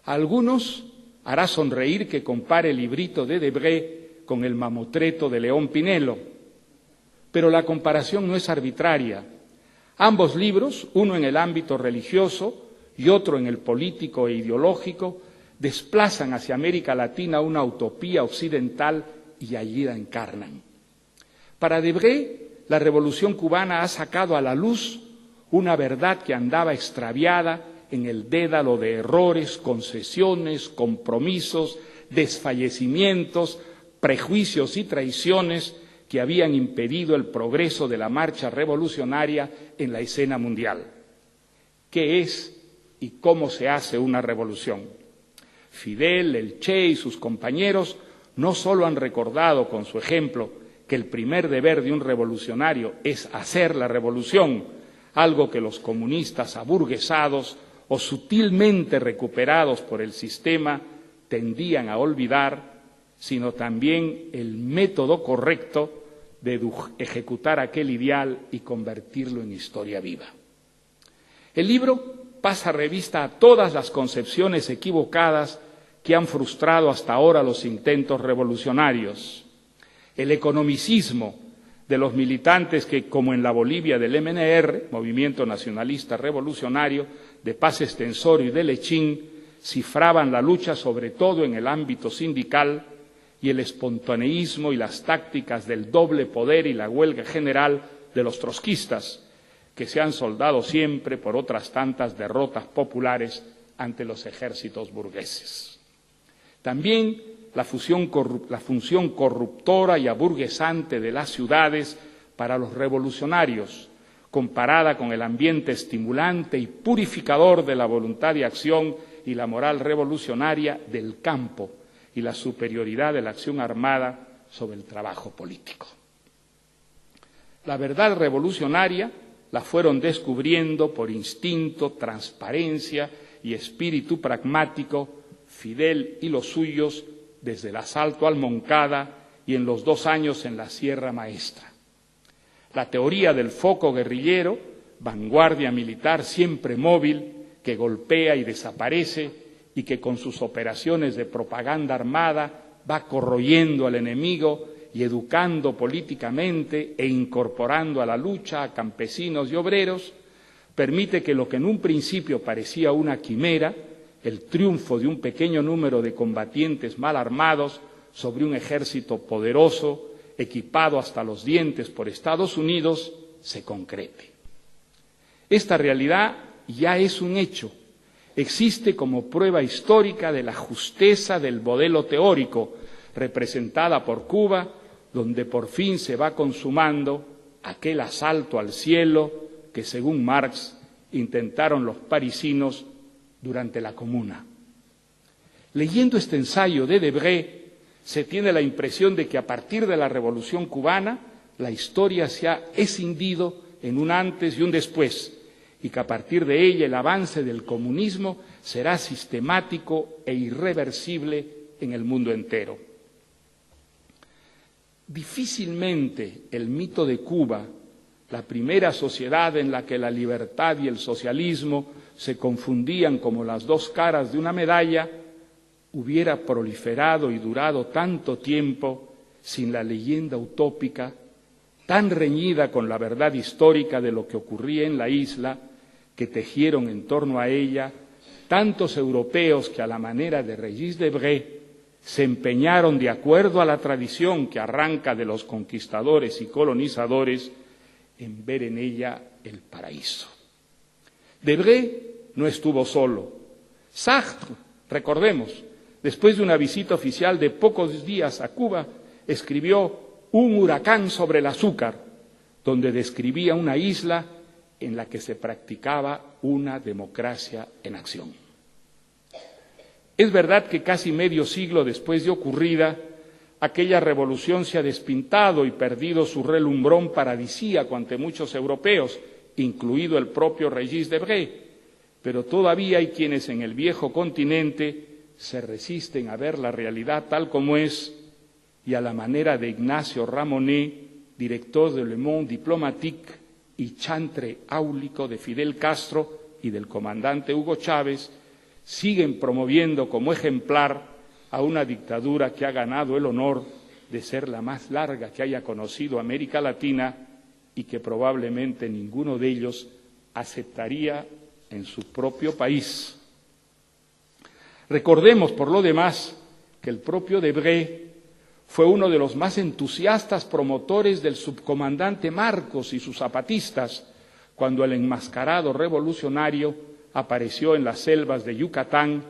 A algunos hará sonreír que compare el librito de Debré con el mamotreto de León Pinelo, pero la comparación no es arbitraria. Ambos libros, uno en el ámbito religioso y otro en el político e ideológico, desplazan hacia América Latina una utopía occidental y allí la encarnan. Para Debré, la Revolución cubana ha sacado a la luz una verdad que andaba extraviada en el dédalo de errores, concesiones, compromisos, desfallecimientos, prejuicios y traiciones que habían impedido el progreso de la marcha revolucionaria en la escena mundial. ¿Qué es y cómo se hace una revolución? Fidel, el Che y sus compañeros no solo han recordado con su ejemplo que el primer deber de un revolucionario es hacer la revolución, algo que los comunistas aburguesados o sutilmente recuperados por el sistema tendían a olvidar, sino también el método correcto de ejecutar aquel ideal y convertirlo en historia viva. El libro pasa revista a todas las concepciones equivocadas que han frustrado hasta ahora los intentos revolucionarios. El economicismo de los militantes que, como en la Bolivia del MNR, Movimiento Nacionalista Revolucionario, de Paz Estensorio y de Lechín, cifraban la lucha sobre todo en el ámbito sindical, y el espontaneísmo y las tácticas del doble poder y la huelga general de los trotskistas, que se han soldado siempre por otras tantas derrotas populares ante los ejércitos burgueses. También la función corruptora y aburguesante de las ciudades para los revolucionarios, comparada con el ambiente estimulante y purificador de la voluntad de acción y la moral revolucionaria del campo y la superioridad de la acción armada sobre el trabajo político. La verdad revolucionaria la fueron descubriendo por instinto, transparencia y espíritu pragmático Fidel y los suyos desde el asalto al Moncada y en los 2 años en la Sierra Maestra. La teoría del foco guerrillero, vanguardia militar siempre móvil, que golpea y desaparece y que con sus operaciones de propaganda armada va corroyendo al enemigo y educando políticamente e incorporando a la lucha a campesinos y obreros, permite que lo que en un principio parecía una quimera, el triunfo de un pequeño número de combatientes mal armados sobre un ejército poderoso, equipado hasta los dientes por Estados Unidos, se concrete. Esta realidad ya es un hecho. Existe como prueba histórica de la justeza del modelo teórico representada por Cuba, donde por fin se va consumando aquel asalto al cielo que, según Marx, intentaron los parisinos durante la Comuna. Leyendo este ensayo de Debré, se tiene la impresión de que a partir de la Revolución cubana la historia se ha escindido en un antes y un después, y que a partir de ella el avance del comunismo será sistemático e irreversible en el mundo entero. Difícilmente el mito de Cuba, la primera sociedad en la que la libertad y el socialismo se confundían como las dos caras de una medalla, hubiera proliferado y durado tanto tiempo sin la leyenda utópica, tan reñida con la verdad histórica de lo que ocurría en la isla, que tejieron en torno a ella tantos europeos que, a la manera de Regis Debré, se empeñaron, de acuerdo a la tradición que arranca de los conquistadores y colonizadores, en ver en ella el paraíso. Debré no estuvo solo. Sartre, recordemos, después de una visita oficial de pocos días a Cuba, escribió Un huracán sobre el azúcar, donde describía una isla en la que se practicaba una democracia en acción. Es verdad que casi medio siglo después de ocurrida, aquella revolución se ha despintado y perdido su relumbrón paradisíaco ante muchos europeos, incluido el propio Regis Debré, pero todavía hay quienes en el viejo continente se resisten a ver la realidad tal como es y a la manera de Ignacio Ramonet, director de Le Monde Diplomatique, y chantre áulico de Fidel Castro y del comandante Hugo Chávez, siguen promoviendo como ejemplar a una dictadura que ha ganado el honor de ser la más larga que haya conocido América Latina y que probablemente ninguno de ellos aceptaría en su propio país. Recordemos, por lo demás, que el propio Debré fue uno de los más entusiastas promotores del subcomandante Marcos y sus zapatistas cuando el enmascarado revolucionario apareció en las selvas de Yucatán,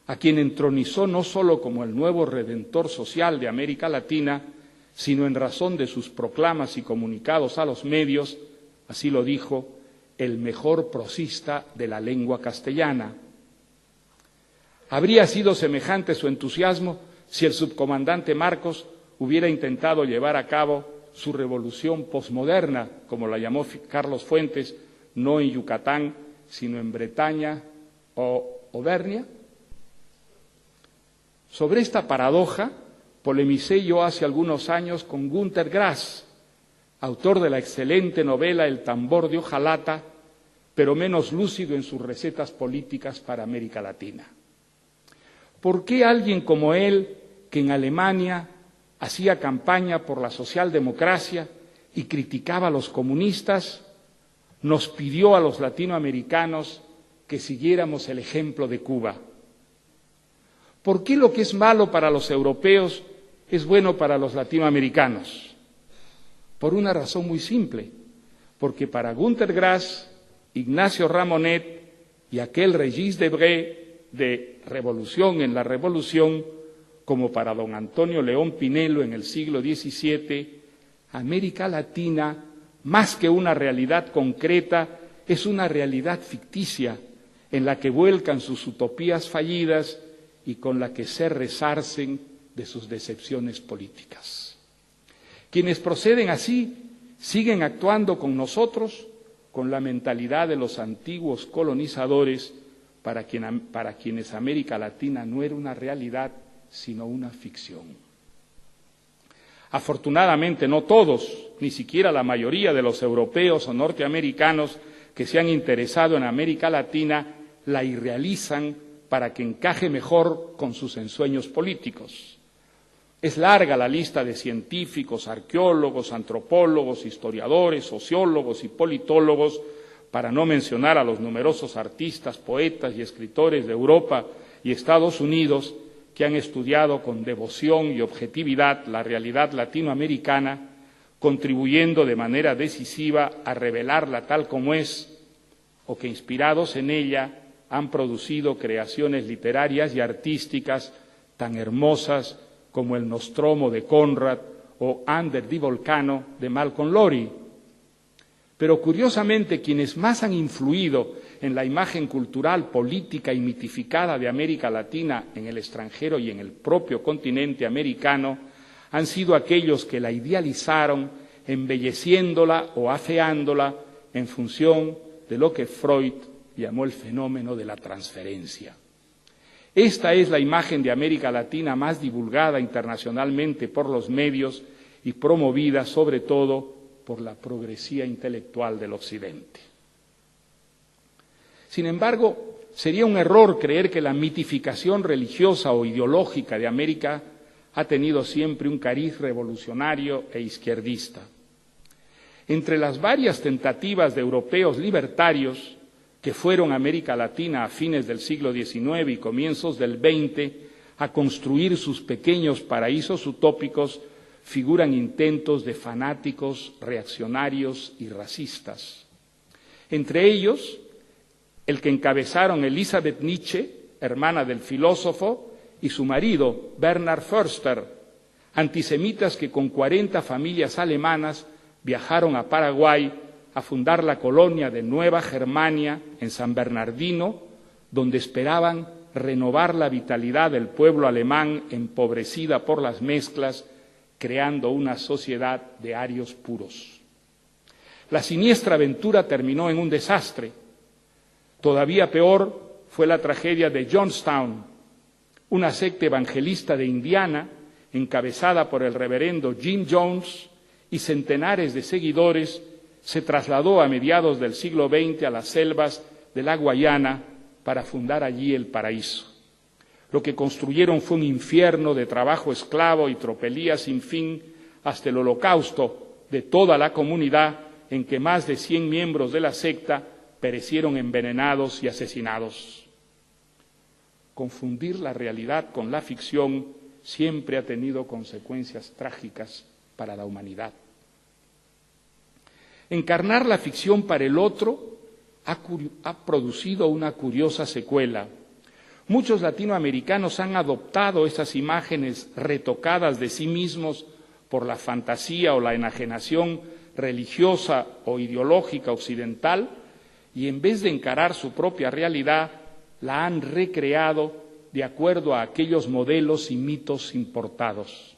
a quien entronizó no solo como el nuevo redentor social de América Latina, sino en razón de sus proclamas y comunicados a los medios, así lo dijo, el mejor prosista de la lengua castellana. Habría sido semejante su entusiasmo si el subcomandante Marcos hubiera intentado llevar a cabo su revolución posmoderna, como la llamó Carlos Fuentes, no en Yucatán, sino en Bretaña o Auvernia. Sobre esta paradoja polemicé yo hace algunos años con Günter Grass, autor de la excelente novela El tambor de hojalata, pero menos lúcido en sus recetas políticas para América Latina. ¿Por qué alguien como él, que en Alemania hacía campaña por la socialdemocracia y criticaba a los comunistas, nos pidió a los latinoamericanos que siguiéramos el ejemplo de Cuba? ¿Por qué lo que es malo para los europeos es bueno para los latinoamericanos? Por una razón muy simple, porque para Günter Grass, Ignacio Ramonet y aquel Regis Debré de Revolución en la Revolución, como para don Antonio León Pinelo en el siglo XVII, América Latina, más que una realidad concreta, es una realidad ficticia en la que vuelcan sus utopías fallidas y con la que se resarcen de sus decepciones políticas. Quienes proceden así siguen actuando con nosotros con la mentalidad de los antiguos colonizadores para quienes América Latina no era una realidad, sino una ficción. Afortunadamente no todos, ni siquiera la mayoría de los europeos o norteamericanos que se han interesado en América Latina la irrealizan para que encaje mejor con sus ensueños políticos. Es larga la lista de científicos, arqueólogos, antropólogos, historiadores, sociólogos y politólogos, para no mencionar a los numerosos artistas, poetas y escritores de Europa y Estados Unidos que han estudiado con devoción y objetividad la realidad latinoamericana, contribuyendo de manera decisiva a revelarla tal como es, o que inspirados en ella han producido creaciones literarias y artísticas tan hermosas como el Nostromo de Conrad o Under the Volcano de Malcolm Lowry. Pero curiosamente quienes más han influido en la imagen cultural, política y mitificada de América Latina en el extranjero y en el propio continente americano han sido aquellos que la idealizaron, embelleciéndola o afeándola en función de lo que Freud llamó el fenómeno de la transferencia. Esta es la imagen de América Latina más divulgada internacionalmente por los medios y promovida sobre todo por la progresía intelectual del Occidente. Sin embargo, sería un error creer que la mitificación religiosa o ideológica de América ha tenido siempre un cariz revolucionario e izquierdista. Entre las varias tentativas de europeos libertarios que fueron a América Latina a fines del siglo XIX y comienzos del XX a construir sus pequeños paraísos utópicos, figuran intentos de fanáticos reaccionarios y racistas. Entre ellos, el que encabezaron Elisabeth Nietzsche, hermana del filósofo, y su marido, Bernhard Förster, antisemitas que con 40 familias alemanas viajaron a Paraguay a fundar la colonia de Nueva Germania en San Bernardino, donde esperaban renovar la vitalidad del pueblo alemán empobrecida por las mezclas, creando una sociedad de arios puros. La siniestra aventura terminó en un desastre. Todavía peor fue la tragedia de Johnstown, una secta evangelista de Indiana, encabezada por el reverendo Jim Jones y centenares de seguidores, se trasladó a mediados del siglo XX a las selvas de la Guayana, para fundar allí el paraíso. Lo que construyeron fue un infierno de trabajo esclavo y tropelía sin fin hasta el holocausto de toda la comunidad, en que más de 100 miembros de la secta perecieron envenenados y asesinados. Confundir la realidad con la ficción siempre ha tenido consecuencias trágicas para la humanidad. Encarnar la ficción para el otro ha producido una curiosa secuela. Muchos latinoamericanos han adoptado esas imágenes retocadas de sí mismos por la fantasía o la enajenación religiosa o ideológica occidental y en vez de encarar su propia realidad, la han recreado de acuerdo a aquellos modelos y mitos importados.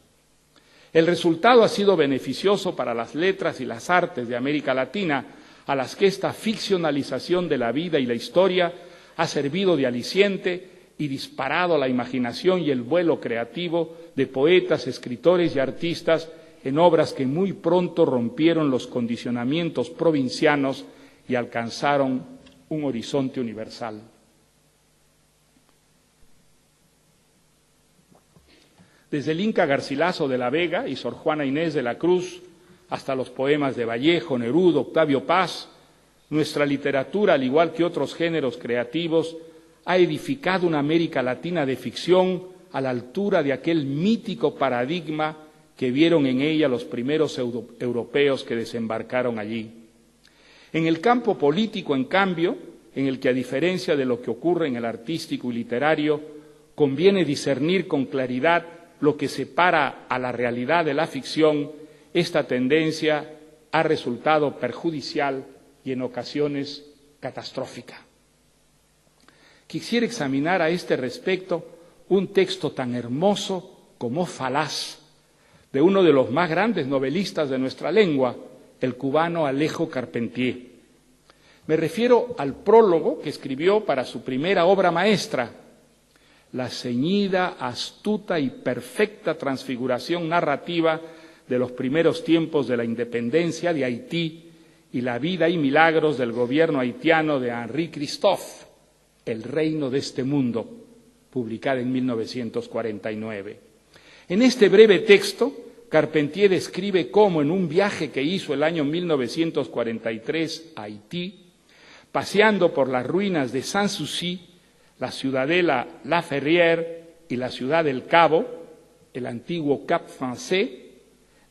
El resultado ha sido beneficioso para las letras y las artes de América Latina, a las que esta ficcionalización de la vida y la historia ha servido de aliciente y disparado la imaginación y el vuelo creativo de poetas, escritores y artistas en obras que muy pronto rompieron los condicionamientos provincianos y alcanzaron un horizonte universal. Desde el Inca Garcilaso de la Vega y Sor Juana Inés de la Cruz hasta los poemas de Vallejo, Neruda, Octavio Paz, nuestra literatura, al igual que otros géneros creativos, ha edificado una América Latina de ficción a la altura de aquel mítico paradigma que vieron en ella los primeros europeos que desembarcaron allí. En el campo político, en cambio, en el que a diferencia de lo que ocurre en el artístico y literario, conviene discernir con claridad lo que separa a la realidad de la ficción, esta tendencia ha resultado perjudicial y en ocasiones catastrófica. Quisiera examinar a este respecto un texto tan hermoso como falaz de uno de los más grandes novelistas de nuestra lengua, el cubano Alejo Carpentier. Me refiero al prólogo que escribió para su primera obra maestra, la ceñida, astuta y perfecta transfiguración narrativa de los primeros tiempos de la independencia de Haití y la vida y milagros del gobierno haitiano de Henri Christophe, El reino de este mundo, publicada en 1949. En este breve texto, Carpentier describe cómo en un viaje que hizo el año 1943 a Haití, paseando por las ruinas de Sanssouci, la ciudadela La Ferrière y la ciudad del Cabo, el antiguo Cap Français,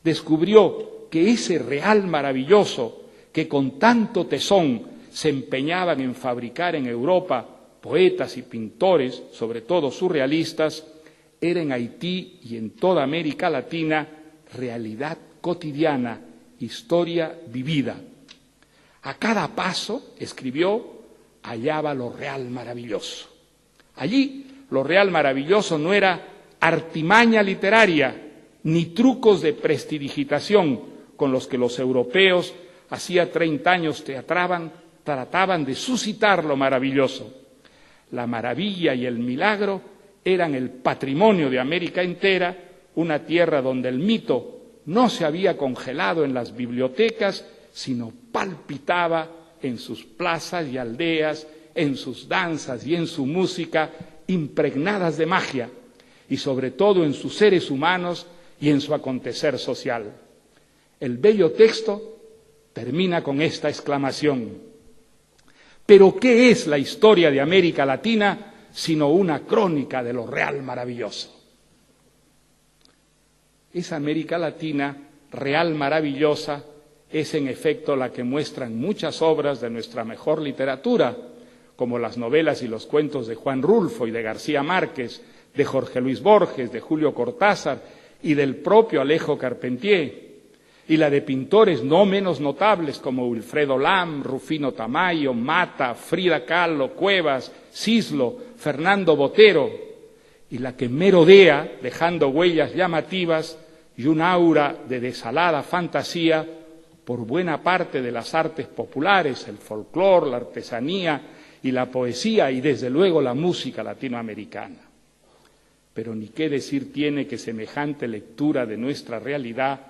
descubrió que ese real maravilloso que con tanto tesón se empeñaban en fabricar en Europa poetas y pintores, sobre todo surrealistas, era en Haití y en toda América Latina realidad cotidiana, historia vivida. A cada paso, escribió, hallaba lo real maravilloso. Allí, lo real maravilloso no era artimaña literaria, ni trucos de prestidigitación con los que los europeos hacía 30 años trataban de suscitar lo maravilloso. La maravilla y el milagro eran el patrimonio de América entera, una tierra donde el mito no se había congelado en las bibliotecas, sino palpitaba en sus plazas y aldeas, en sus danzas y en su música, impregnadas de magia, y sobre todo en sus seres humanos y en su acontecer social. El bello texto termina con esta exclamación: ¿pero qué es la historia de América Latina sino una crónica de lo real maravilloso? Esa América Latina real maravillosa es en efecto la que muestran muchas obras de nuestra mejor literatura, como las novelas y los cuentos de Juan Rulfo y de García Márquez, de Jorge Luis Borges, de Julio Cortázar y del propio Alejo Carpentier, y la de pintores no menos notables como Wilfredo Lam, Rufino Tamayo, Mata, Frida Kahlo, Cuevas, Cislo, Fernando Botero, y la que merodea, dejando huellas llamativas y un aura de desalada fantasía por buena parte de las artes populares, el folclore, la artesanía y la poesía y desde luego la música latinoamericana. Pero ni qué decir tiene que semejante lectura de nuestra realidad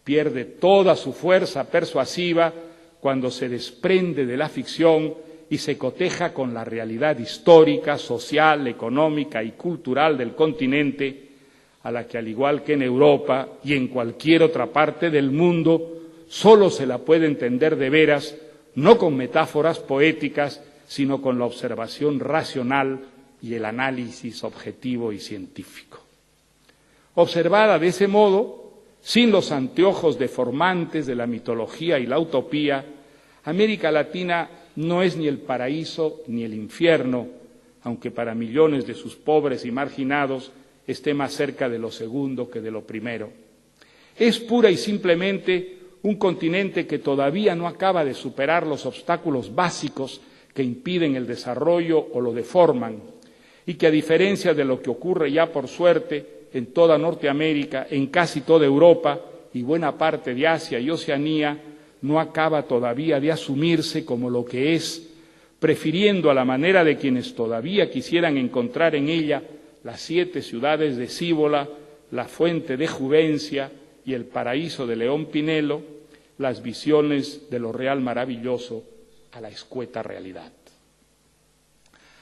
pierde toda su fuerza persuasiva cuando se desprende de la ficción y se coteja con la realidad histórica, social, económica y cultural del continente, a la que, al igual que en Europa y en cualquier otra parte del mundo, solo se la puede entender de veras, no con metáforas poéticas, sino con la observación racional y el análisis objetivo y científico. Observada de ese modo, sin los anteojos deformantes de la mitología y la utopía, América Latina no es ni el paraíso ni el infierno, aunque para millones de sus pobres y marginados esté más cerca de lo segundo que de lo primero. Es pura y simplemente un continente que todavía no acaba de superar los obstáculos básicos que impiden el desarrollo o lo deforman, y que, a diferencia de lo que ocurre ya por suerte en toda Norteamérica, en casi toda Europa y buena parte de Asia y Oceanía, no acaba todavía de asumirse como lo que es, prefiriendo a la manera de quienes todavía quisieran encontrar en ella las 7 ciudades de Cíbola, la fuente de Juvencia y el paraíso de León Pinelo, las visiones de lo real maravilloso a la escueta realidad.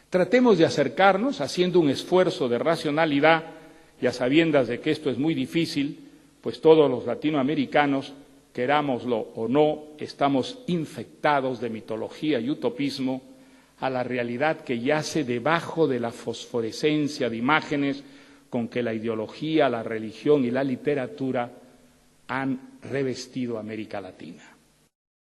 Tratemos de acercarnos haciendo un esfuerzo de racionalidad, y a sabiendas de que esto es muy difícil, pues todos los latinoamericanos, querámoslo o no, estamos infectados de mitología y utopismo, a la realidad que yace debajo de la fosforescencia de imágenes con que la ideología, la religión y la literatura han revestido América Latina.